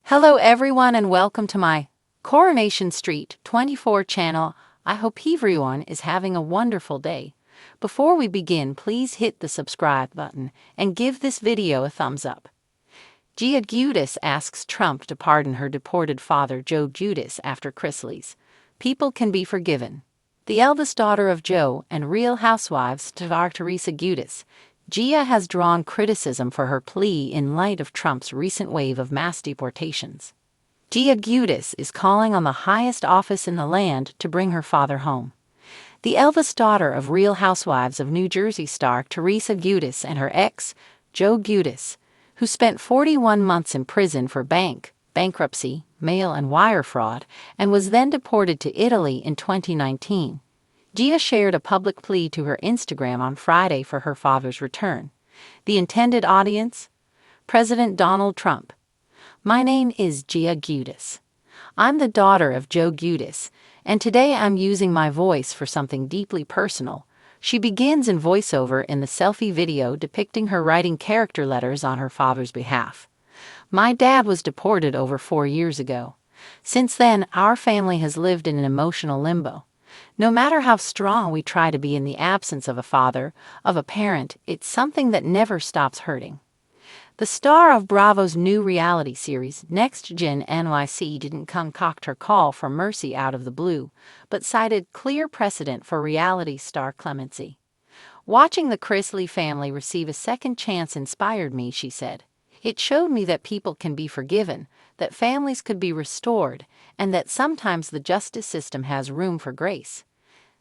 Hello everyone and welcome to my Coronation Street 24 channel. I hope everyone is having a wonderful day. Before we begin, please hit the subscribe button and give this video a thumbs up. GiudIce's asks Trump to pardon her deported father Joe GiudIce after Chrisley's. People can be forgiven. The eldest daughter of Joe and Real Housewives star Teresa GiudIce, Gia has drawn criticism for her plea in light of Trump's recent wave of mass deportations. Gia GiudIce is calling on the highest office in the land to bring her father home. The eldest daughter of Real Housewives of New Jersey star Teresa GiudIce and her ex, Joe GiudIce, who spent 41 months in prison for bankruptcy, mail and wire fraud, and was then deported to Italy in 2019. Gia shared a public plea to her Instagram on Friday for her father's return. The intended audience? President Donald Trump. My name is Gia GiudIce. I'm the daughter of Joe GiudIce, and today I'm using my voice for something deeply personal. She begins in voiceover in the selfie video depicting her writing character letters on her father's behalf. My dad was deported over 4 years ago. Since then, our family has lived in an emotional limbo. No matter how strong we try to be in the absence of a father, of a parent, it's something that never stops hurting. The star of Bravo's new reality series, Next Gen NYC, didn't concoct her call for mercy out of the blue, but cited clear precedent for reality star clemency. Watching the Chrisley family receive a second chance inspired me, she said. It showed me that people can be forgiven, that families could be restored, and that sometimes the justice system has room for grace.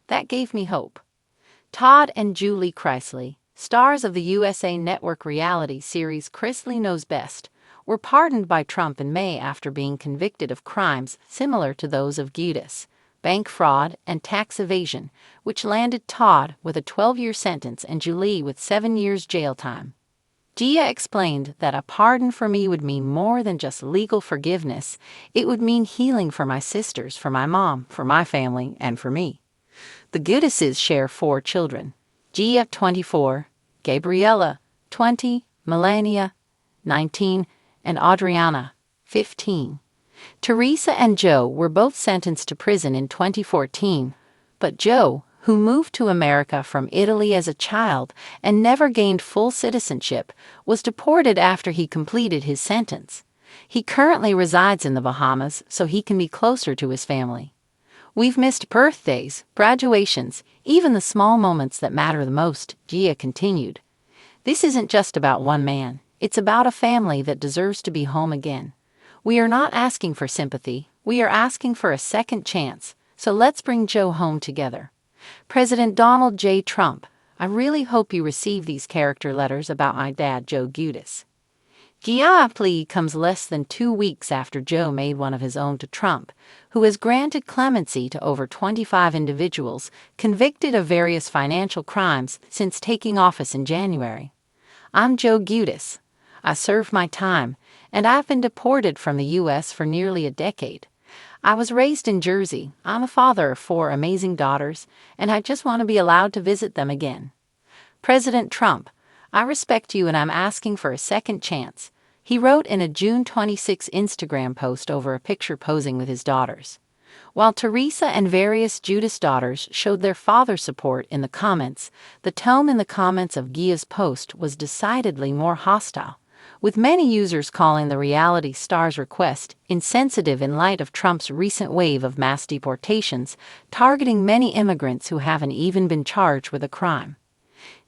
That gave me hope. Todd and Julie Chrisley, stars of the USA Network reality series Chrisley Knows Best, were pardoned by Trump in May after being convicted of crimes similar to those of GiudIce, bank fraud and tax evasion, which landed Todd with a 12-year sentence and Julie with 7 years jail time. Gia explained that a pardon for me would mean more than just legal forgiveness. It would mean healing for my sisters, for my mom, for my family, and for me. The GiudIce's share 4 children: Gia, 24, Gabriella, 20, Melania, 19, and Adriana, 15. Teresa and Joe were both sentenced to prison in 2014, but Joe, who moved to America from Italy as a child and never gained full citizenship, was deported after he completed his sentence. He currently resides in the Bahamas so he can be closer to his family. We've missed birthdays, graduations, even the small moments that matter the most, Gia continued. This isn't just about one man, it's about a family that deserves to be home again. We are not asking for sympathy, we are asking for a second chance, so let's bring Joe home together. President Donald J. Trump, I really hope you receive these character letters about my dad, Joe GiudIce. Gia's plea comes less than 2 weeks after Joe made one of his own to Trump, who has granted clemency to over 25 individuals convicted of various financial crimes since taking office in January. I'm Joe GiudIce. I served my time, and I've been deported from the U.S. for nearly a decade. I was raised in Jersey. I'm a father of 4 amazing daughters, and I just want to be allowed to visit them again. President Trump, I respect you and I'm asking for a second chance, he wrote in a June 26 Instagram post over a picture posing with his daughters. While Teresa and various GiudIce daughters showed their father's support in the comments, the tone in the comments of Gia's post was decidedly more hostile, with many users calling the reality star's request insensitive in light of Trump's recent wave of mass deportations, targeting many immigrants who haven't even been charged with a crime.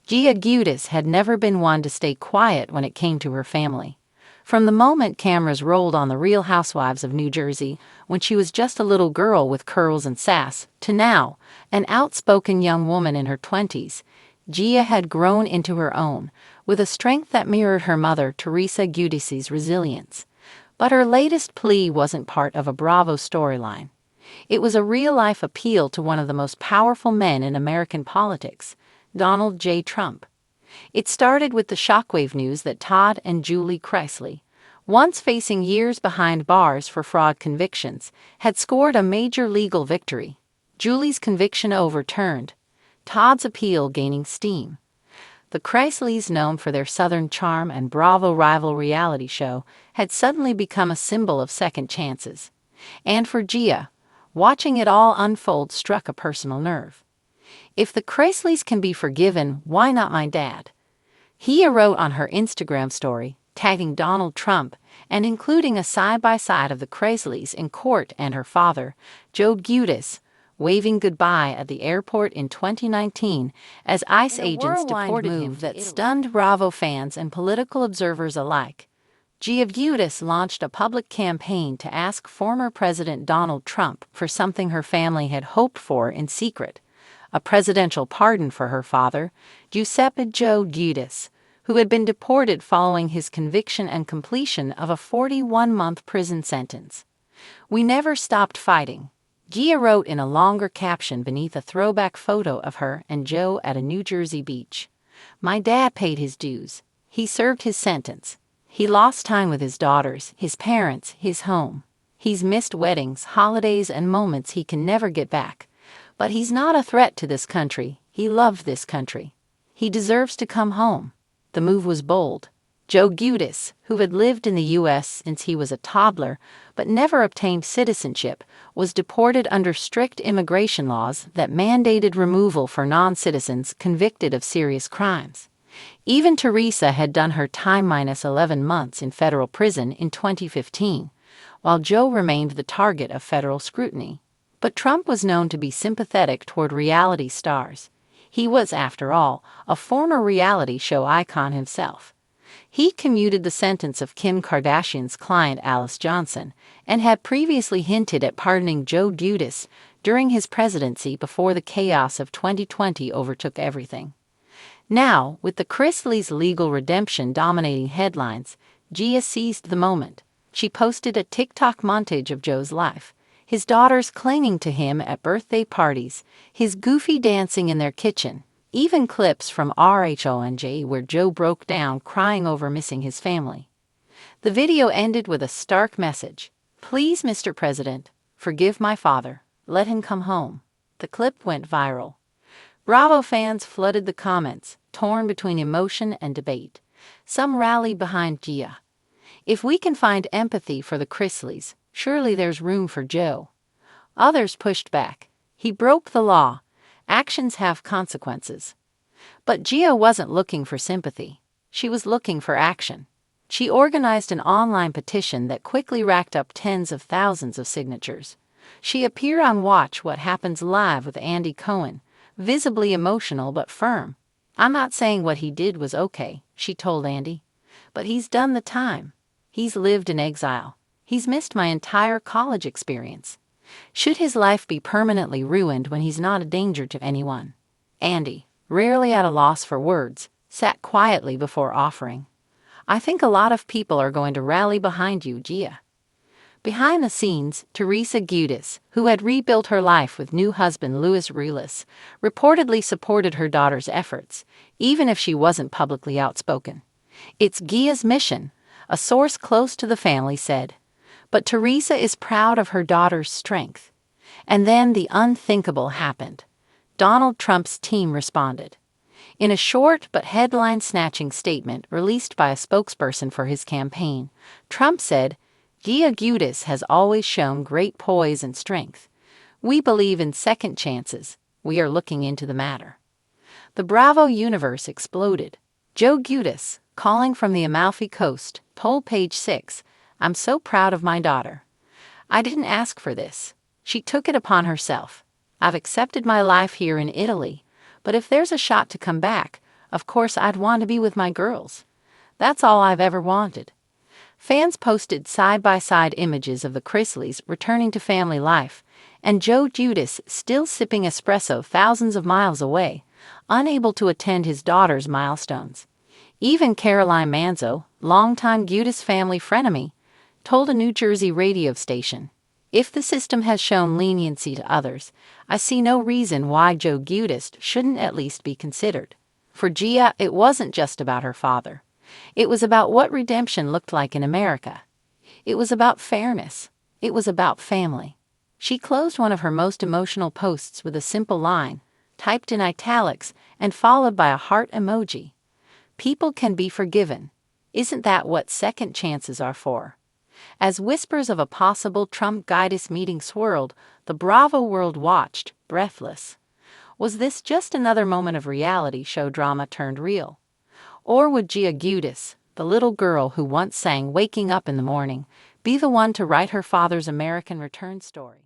Gia GiudIce had never been one to stay quiet when it came to her family. From the moment cameras rolled on the Real Housewives of New Jersey, when she was just a little girl with curls and sass, to now, an outspoken young woman in her 20s, Gia had grown into her own, with a strength that mirrored her mother Teresa GiudIce's resilience. But her latest plea wasn't part of a Bravo storyline. It was a real-life appeal to one of the most powerful men in American politics, Donald J. Trump. It started with the shockwave news that Todd and Julie Chrisley, once facing years behind bars for fraud convictions, had scored a major legal victory. Julie's conviction overturned, Todd's appeal gaining steam. The Kreisleys, known for their Southern charm and Bravo rival reality show, had suddenly become a symbol of second chances. And for Gia, watching it all unfold struck a personal nerve. If the Kreisleys can be forgiven, why not my dad? Gia wrote on her Instagram story, tagging Donald Trump and including a side-by-side of the Kreisleys in court and her father, Joe GiudIce's, waving goodbye at the airport in 2019 as ICE agents deported him that stunned Bravo fans and political observers alike. GiudIce's launched a public campaign to ask former President Donald Trump for something her family had hoped for in secret: a presidential pardon for her father, Giuseppe Joe GiudIce, who had been deported following his conviction and completion of a 41-month prison sentence. "We never stopped fighting," Gia wrote in a longer caption beneath a throwback photo of her and Joe at a New Jersey beach. "My dad paid his dues. He served his sentence. He lost time with his daughters, his parents, his home. He's missed weddings, holidays, and moments he can never get back. But he's not a threat to this country. He loved this country. He deserves to come home." The move was bold. Joe GiudIce, who had lived in the U.S. since he was a toddler but never obtained citizenship, was deported under strict immigration laws that mandated removal for non-citizens convicted of serious crimes. Even Teresa had done her time minus 11 months in federal prison in 2015, while Joe remained the target of federal scrutiny. But Trump was known to be sympathetic toward reality stars. He was, after all, a former reality show icon himself. He commuted the sentence of Kim Kardashian's client Alice Johnson and had previously hinted at pardoning Joe GiudIce during his presidency before the chaos of 2020 overtook everything. Now, with the Kreisleys' legal redemption dominating headlines, Gia seized the moment. She posted a TikTok montage of Joe's life: his daughters clinging to him at birthday parties, his goofy dancing in their kitchen, even clips from RHONJ where Joe broke down crying over missing his family. The video ended with a stark message: "Please, Mr. President, forgive my father. Let him come home." The clip went viral. Bravo fans flooded the comments, torn between emotion and debate. Some rallied behind Gia. "If we can find empathy for the Kreisleys, surely there's room for Joe." Others pushed back. "He broke the law. Actions have consequences." But Gia wasn't looking for sympathy. She was looking for action. She organized an online petition that quickly racked up tens of thousands of signatures. She appeared on Watch What Happens Live with Andy Cohen, visibly emotional but firm. "I'm not saying what he did was okay," she told Andy, "but he's done the time. He's lived in exile. He's missed my entire college experience. Should his life be permanently ruined when he's not a danger to anyone?" Andy, rarely at a loss for words, sat quietly before offering, "I think a lot of people are going to rally behind you, Gia." Behind the scenes, Teresa GiudIce, who had rebuilt her life with new husband Louis Ruelas, reportedly supported her daughter's efforts, even if she wasn't publicly outspoken. "It's Gia's mission," a source close to the family said. But Teresa is proud of her daughter's strength. And then the unthinkable happened. Donald Trump's team responded. In a short but headline-snatching statement released by a spokesperson for his campaign, Trump said, "Gia GiudIce has always shown great poise and strength. We believe in second chances. We are looking into the matter." The Bravo universe exploded. Joe GiudIce, calling from the Amalfi Coast, told Page 6, "I'm so proud of my daughter. I didn't ask for this. She took it upon herself. I've accepted my life here in Italy, but if there's a shot to come back, of course I'd want to be with my girls. That's all I've ever wanted." Fans posted side-by-side images of the Kreisleys returning to family life, and Joe GiudIce still sipping espresso thousands of miles away, unable to attend his daughter's milestones. Even Caroline Manzo, longtime GiudIce family frenemy, told a New Jersey radio station, "If the system has shown leniency to others, I see no reason why Joe GiudIce shouldn't at least be considered." For Gia, it wasn't just about her father. It was about what redemption looked like in America. It was about fairness. It was about family. She closed one of her most emotional posts with a simple line, typed in italics and followed by a heart emoji. People can be forgiven. Isn't that what second chances are for? As whispers of a possible Trump-GiudIce's meeting swirled, the Bravo world watched, breathless. Was this just another moment of reality show drama turned real? Or would GiudIce's, the little girl who once sang "Waking Up in the Morning," be the one to write her father's American return story?